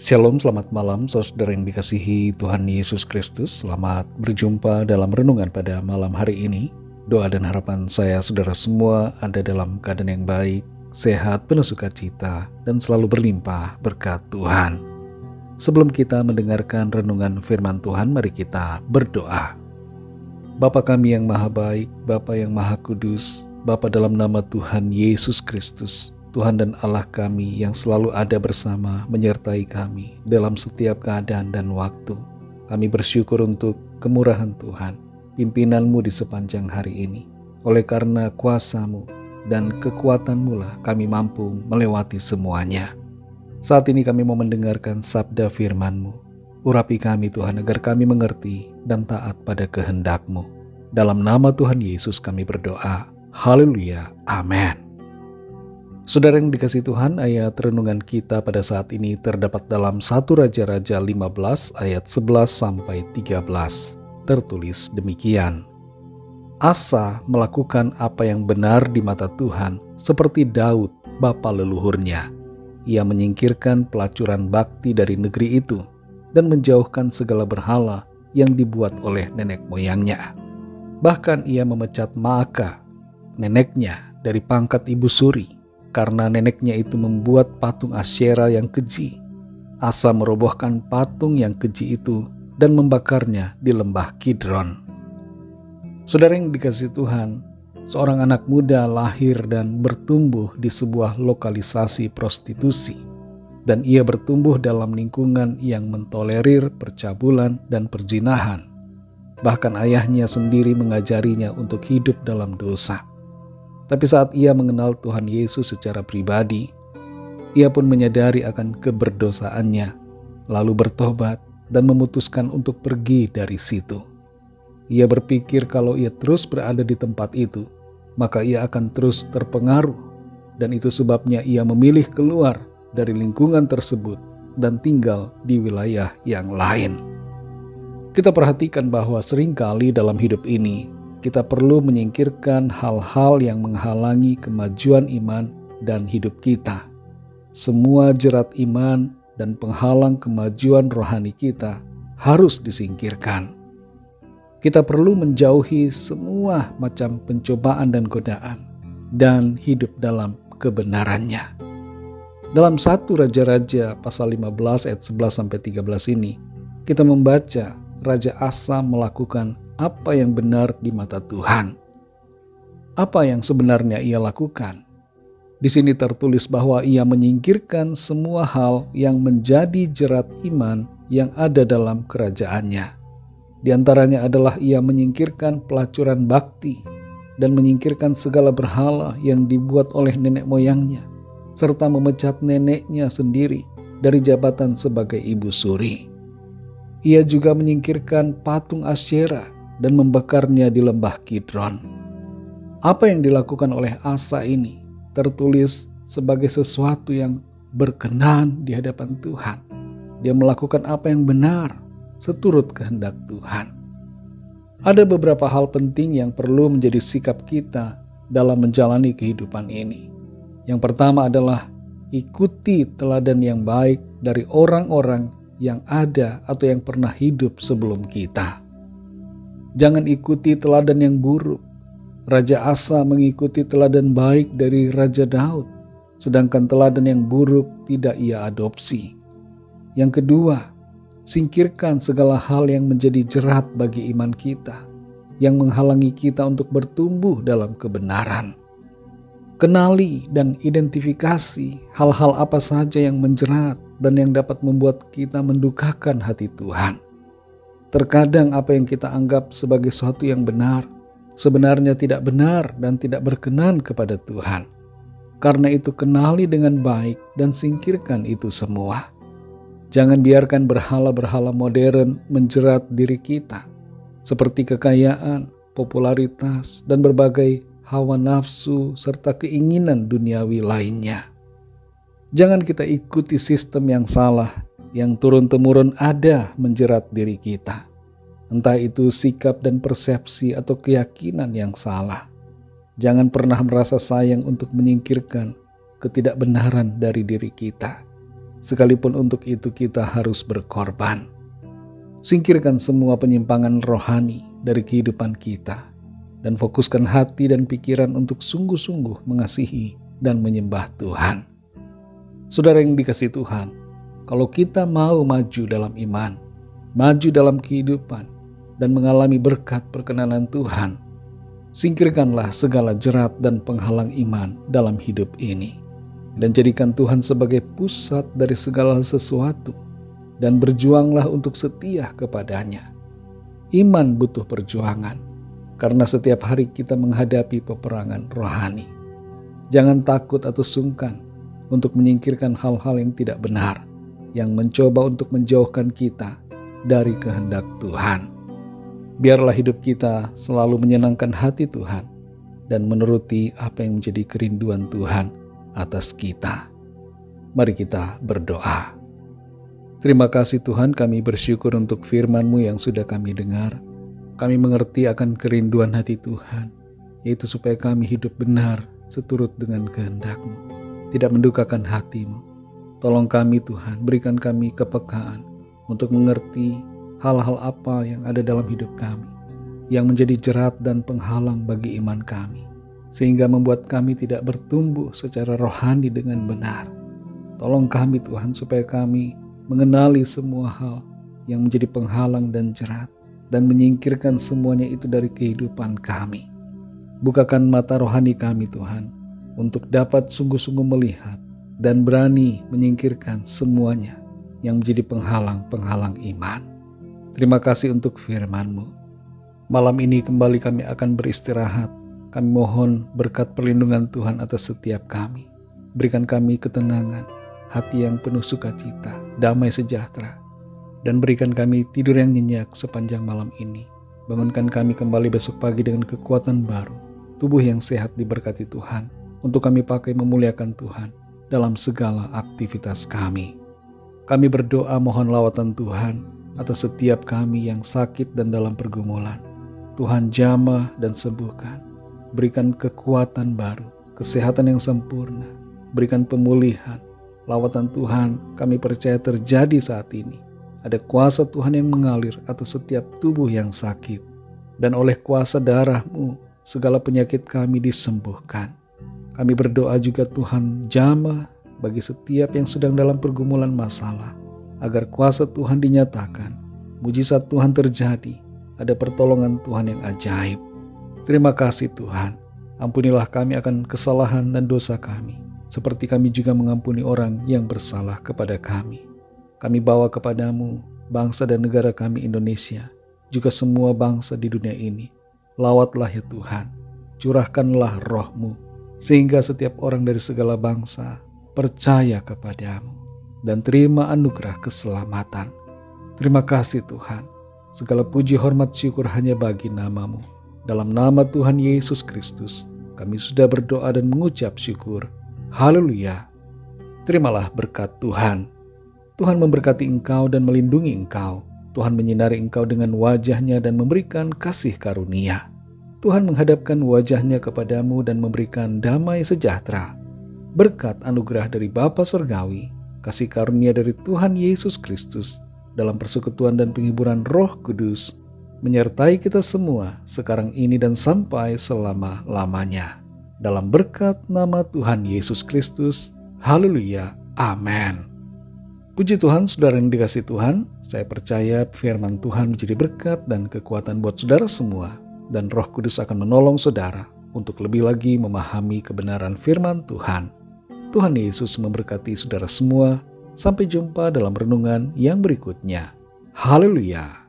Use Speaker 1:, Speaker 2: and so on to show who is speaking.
Speaker 1: Shalom, selamat malam saudara yang dikasihi Tuhan Yesus Kristus. Selamat berjumpa dalam renungan pada malam hari ini. Doa dan harapan saya saudara semua ada dalam keadaan yang baik, sehat, penuh sukacita, dan selalu berlimpah berkat Tuhan. Sebelum kita mendengarkan renungan firman Tuhan, mari kita berdoa. Bapa kami yang maha baik, Bapa yang maha kudus, Bapa dalam nama Tuhan Yesus Kristus, Tuhan dan Allah kami yang selalu ada bersama menyertai kami dalam setiap keadaan dan waktu. Kami bersyukur untuk kemurahan Tuhan, pimpinan-Mu di sepanjang hari ini. Oleh karena kuasa-Mu dan kekuatan-Mu lah kami mampu melewati semuanya. Saat ini kami mau mendengarkan sabda firman-Mu. Urapi kami Tuhan agar kami mengerti dan taat pada kehendak-Mu. Dalam nama Tuhan Yesus kami berdoa. Haleluya. Amin. Saudara yang dikasihi Tuhan, ayat renungan kita pada saat ini terdapat dalam 1 Raja-Raja 15 ayat 11-13. Tertulis demikian. Asa melakukan apa yang benar di mata Tuhan seperti Daud, bapa leluhurnya. Ia menyingkirkan pelacuran bakti dari negeri itu dan menjauhkan segala berhala yang dibuat oleh nenek moyangnya. Bahkan ia memecat Maaka, neneknya, dari pangkat ibu suri, karena neneknya itu membuat patung Asyera yang keji. Asa merobohkan patung yang keji itu dan membakarnya di lembah Kidron. Saudara yang dikasihi Tuhan, seorang anak muda lahir dan bertumbuh di sebuah lokalisasi prostitusi. Dan ia bertumbuh dalam lingkungan yang mentolerir percabulan dan perzinahan. Bahkan ayahnya sendiri mengajarinya untuk hidup dalam dosa. Tapi saat ia mengenal Tuhan Yesus secara pribadi, ia pun menyadari akan keberdosaannya, lalu bertobat dan memutuskan untuk pergi dari situ. Ia berpikir kalau ia terus berada di tempat itu, maka ia akan terus terpengaruh, dan itu sebabnya ia memilih keluar dari lingkungan tersebut dan tinggal di wilayah yang lain. Kita perhatikan bahwa seringkali dalam hidup ini, kita perlu menyingkirkan hal-hal yang menghalangi kemajuan iman dan hidup kita. Semua jerat iman dan penghalang kemajuan rohani kita harus disingkirkan. Kita perlu menjauhi semua macam pencobaan dan godaan dan hidup dalam kebenarannya. Dalam 1 Raja-Raja pasal 15 ayat 11-13 ini, kita membaca Raja Asa melakukan apa yang benar di mata Tuhan. Apa yang sebenarnya ia lakukan? Di sini tertulis bahwa ia menyingkirkan semua hal yang menjadi jerat iman yang ada dalam kerajaannya. Di antaranya adalah ia menyingkirkan pelacuran bakti dan menyingkirkan segala berhala yang dibuat oleh nenek moyangnya, serta memecat neneknya sendiri dari jabatan sebagai ibu suri. Ia juga menyingkirkan patung Asyera dan membakarnya di lembah Kidron. Apa yang dilakukan oleh Asa ini tertulis sebagai sesuatu yang berkenan di hadapan Tuhan. Dia melakukan apa yang benar seturut kehendak Tuhan. Ada beberapa hal penting yang perlu menjadi sikap kita dalam menjalani kehidupan ini. Yang pertama adalah ikuti teladan yang baik dari orang-orang yang ada atau yang pernah hidup sebelum kita. Jangan ikuti teladan yang buruk. Raja Asa mengikuti teladan baik dari Raja Daud, sedangkan teladan yang buruk tidak ia adopsi. Yang kedua, singkirkan segala hal yang menjadi jerat bagi iman kita, yang menghalangi kita untuk bertumbuh dalam kebenaran. Kenali dan identifikasi hal-hal apa saja yang menjerat dan yang dapat membuat kita mendukakan hati Tuhan. Terkadang apa yang kita anggap sebagai sesuatu yang benar, sebenarnya tidak benar dan tidak berkenan kepada Tuhan. Karena itu kenali dengan baik dan singkirkan itu semua. Jangan biarkan berhala-berhala modern menjerat diri kita, seperti kekayaan, popularitas, dan berbagai hawa nafsu serta keinginan duniawi lainnya. Jangan kita ikuti sistem yang salah yang turun-temurun ada menjerat diri kita. Entah itu sikap dan persepsi atau keyakinan yang salah. Jangan pernah merasa sayang untuk menyingkirkan ketidakbenaran dari diri kita. sekalipun untuk itu kita harus berkorban. Singkirkan semua penyimpangan rohani dari kehidupan kita, dan fokuskan hati dan pikiran untuk sungguh-sungguh mengasihi dan menyembah Tuhan. Saudara yang dikasihi Tuhan, kalau kita mau maju dalam iman, maju dalam kehidupan, dan mengalami berkat perkenanan Tuhan, singkirkanlah segala jerat dan penghalang iman dalam hidup ini, dan jadikan Tuhan sebagai pusat dari segala sesuatu, dan berjuanglah untuk setia kepadanya. Iman butuh perjuangan, karena setiap hari kita menghadapi peperangan rohani. Jangan takut atau sungkan untuk menyingkirkan hal-hal yang tidak benar, yang mencoba untuk menjauhkan kita dari kehendak Tuhan. Biarlah hidup kita selalu menyenangkan hati Tuhan dan menuruti apa yang menjadi kerinduan Tuhan atas kita. Mari kita berdoa. Terima kasih Tuhan, kami bersyukur untuk firman-Mu yang sudah kami dengar. Kami mengerti akan kerinduan hati Tuhan, yaitu supaya kami hidup benar seturut dengan kehendak-Mu, tidak mendukakan hati-Mu. Tolong kami Tuhan, berikan kami kepekaan untuk mengerti hal-hal apa yang ada dalam hidup kami, yang menjadi jerat dan penghalang bagi iman kami, sehingga membuat kami tidak bertumbuh secara rohani dengan benar. Tolong kami Tuhan, supaya kami mengenali semua hal yang menjadi penghalang dan jerat, dan menyingkirkan semuanya itu dari kehidupan kami. Bukakan mata rohani kami Tuhan, untuk dapat sungguh-sungguh melihat dan berani menyingkirkan semuanya yang menjadi penghalang-penghalang iman. Terima kasih untuk firman-Mu. Malam ini kembali kami akan beristirahat. Kami mohon berkat perlindungan Tuhan atas setiap kami. Berikan kami ketenangan, hati yang penuh sukacita, damai sejahtera, dan berikan kami tidur yang nyenyak sepanjang malam ini. Bangunkan kami kembali besok pagi dengan kekuatan baru, tubuh yang sehat diberkati Tuhan, untuk kami pakai memuliakan Tuhan dalam segala aktivitas kami. Kami berdoa mohon lawatan Tuhan atas setiap kami yang sakit dan dalam pergumulan. Tuhan jamah dan sembuhkan. Berikan kekuatan baru, kesehatan yang sempurna, berikan pemulihan. Lawatan Tuhan kami percaya terjadi saat ini. Ada kuasa Tuhan yang mengalir atas setiap tubuh yang sakit. Dan oleh kuasa darah-Mu, segala penyakit kami disembuhkan. Kami berdoa juga Tuhan jamah bagi setiap yang sedang dalam pergumulan masalah, agar kuasa Tuhan dinyatakan, mujizat Tuhan terjadi, ada pertolongan Tuhan yang ajaib. Terima kasih Tuhan, ampunilah kami akan kesalahan dan dosa kami, seperti kami juga mengampuni orang yang bersalah kepada kami. Kami bawa kepadamu bangsa dan negara kami Indonesia, juga semua bangsa di dunia ini. Lawatlah ya Tuhan, curahkanlah roh-Mu, sehingga setiap orang dari segala bangsa percaya kepadamu dan terima anugerah keselamatan. Terima kasih Tuhan, segala puji hormat syukur hanya bagi nama-Mu. Dalam nama Tuhan Yesus Kristus, kami sudah berdoa dan mengucap syukur. Haleluya. Terimalah berkat Tuhan. Tuhan memberkati engkau dan melindungi engkau. Tuhan menyinari engkau dengan wajah-Nya dan memberikan kasih karunia. Tuhan menghadapkan wajah-Nya kepadamu dan memberikan damai sejahtera. Berkat anugerah dari Bapa Surgawi, kasih karunia dari Tuhan Yesus Kristus, dalam persekutuan dan penghiburan Roh Kudus, menyertai kita semua sekarang ini dan sampai selama-lamanya. Dalam berkat nama Tuhan Yesus Kristus. Haleluya. Amin. Puji Tuhan, saudara yang dikasihi Tuhan, saya percaya firman Tuhan menjadi berkat dan kekuatan buat saudara semua, dan Roh Kudus akan menolong saudara untuk lebih lagi memahami kebenaran firman Tuhan. Tuhan Yesus memberkati saudara semua. Sampai jumpa dalam renungan yang berikutnya. Haleluya.